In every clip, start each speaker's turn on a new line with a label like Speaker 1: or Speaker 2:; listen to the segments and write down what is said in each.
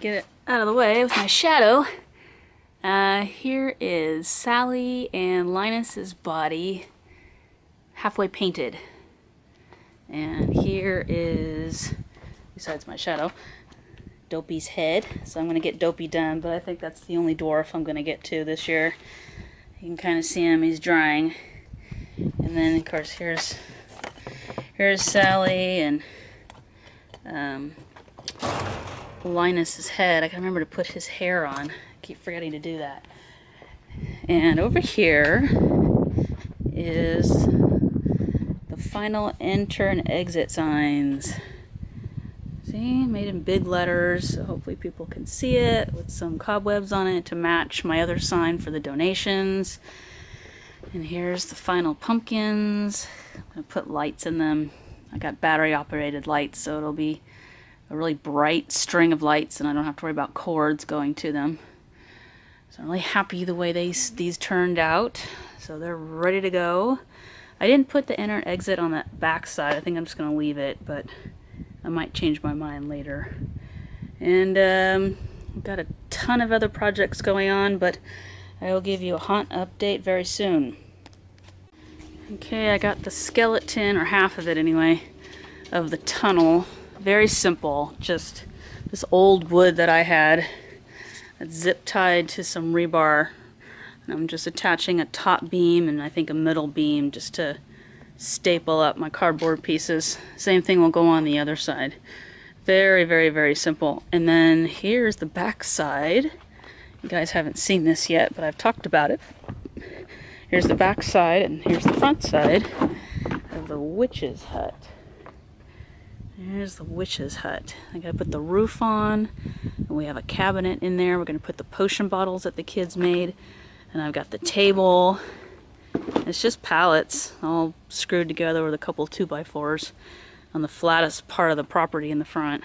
Speaker 1: get it out of the way with my shadow. Here is Sally and Linus's body halfway painted. And here is, besides my shadow, Dopey's head. So I'm going to get Dopey done, but I think that's the only dwarf I'm going to get to this year. You can kind of see him, he's drying. And then of course here's Sally and Linus's head. I gotta remember to put his hair on. I keep forgetting to do that. And over here is the final enter and exit signs. See, made in big letters, so hopefully people can see it, with some cobwebs on it to match my other sign for the donations. And here's the final pumpkins. I'm gonna put lights in them. I got battery operated lights, so it'll be a really bright string of lights and I don't have to worry about cords going to them. So I'm really happy the way these turned out. So they're ready to go. I didn't put the enter and exit on that back side. I think I'm just gonna leave it, but I might change my mind later. And I've got a ton of other projects going on, but I will give you a haunt update very soon. Okay, I got the skeleton, or half of it anyway, of the tunnel. Very simple, just this old wood that I had that's zip tied to some rebar. And I'm just attaching a top beam and I think a middle beam just to staple up my cardboard pieces. Same thing will go on the other side. Very, very, very simple. And then here's the back side. You guys haven't seen this yet, but I've talked about it. Here's the back side and here's the front side of the witch's hut. Here's the witch's hut. I gotta put the roof on, and we have a cabinet in there. We're gonna put the potion bottles that the kids made, and I've got the table. It's just pallets all screwed together with a couple 2x4s on the flattest part of the property in the front.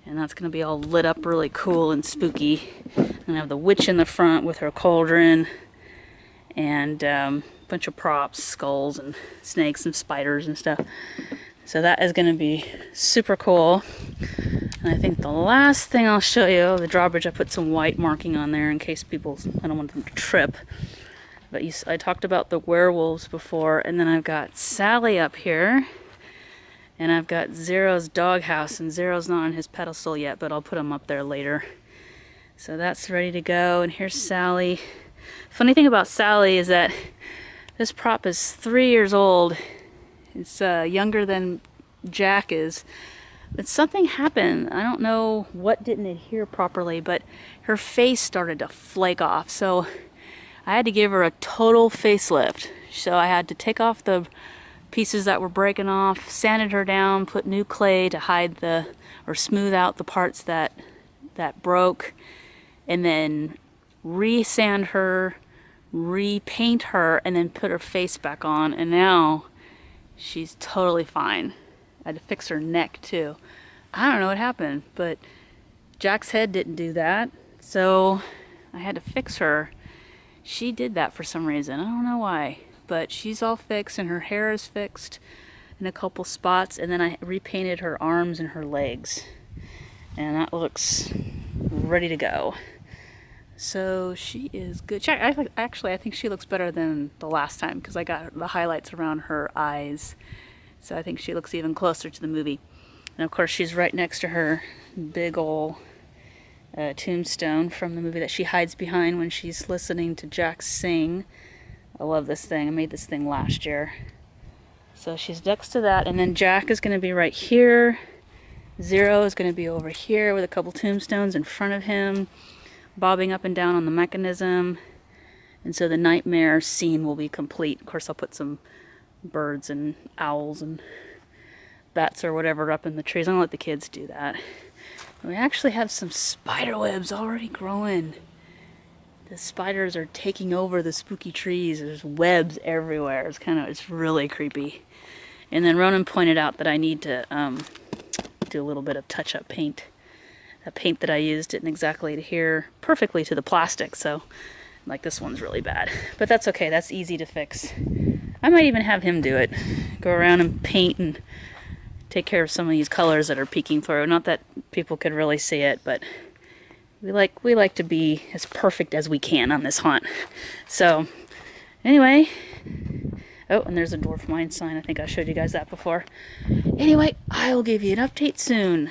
Speaker 1: And that's gonna be all lit up really cool and spooky. And I have the witch in the front with her cauldron and a bunch of props, skulls and snakes and spiders and stuff. So that is going to be super cool. And I think the last thing I'll show you, the drawbridge, I put some white marking on there in case people, I don't want them to trip. But I talked about the werewolves before, and then I've got Sally up here. And I've got Zero's doghouse, and Zero's not on his pedestal yet, but I'll put him up there later. So that's ready to go, and here's Sally. Funny thing about Sally is that this prop is 3 years old. It's younger than Jack is. But something happened. I don't know what didn't adhere properly, but her face started to flake off. So I had to give her a total facelift. So I had to take off the pieces that were breaking off, sanded her down, put new clay to hide or smooth out the parts that broke, and then re-sand her, repaint her, and then put her face back on. And now she's totally fine. I had to fix her neck too. I don't know what happened, but Jack's head didn't do that, so I had to fix her. She did that for some reason. I don't know why, but she's all fixed and her hair is fixed in a couple spots, and then I repainted her arms and her legs, and that looks ready to go. So she is good. Actually, I think she looks better than the last time because I got the highlights around her eyes. So I think she looks even closer to the movie. And of course, she's right next to her big ol' tombstone from the movie that she hides behind when she's listening to Jack sing. I love this thing. I made this thing last year. So she's next to that, and then Jack is going to be right here. Zero is going to be over here with a couple tombstones in front of him, bobbing up and down on the mechanism. And so the nightmare scene will be complete. Of course, I'll put some birds and owls and bats or whatever up in the trees. I'm gonna let the kids do that. And we actually have some spider webs already growing. The spiders are taking over the spooky trees. There's webs everywhere. It's really creepy. And then Ronan pointed out that I need to do a little bit of touch-up paint. The paint that I used didn't exactly adhere perfectly to the plastic, so like this one's really bad. But that's okay, that's easy to fix. I might even have him do it. Go around and paint and take care of some of these colors that are peeking through. Not that people could really see it, but We like to be as perfect as we can on this hunt. So anyway, oh, and there's a dwarf mine sign. I think I showed you guys that before. Anyway, I will give you an update soon.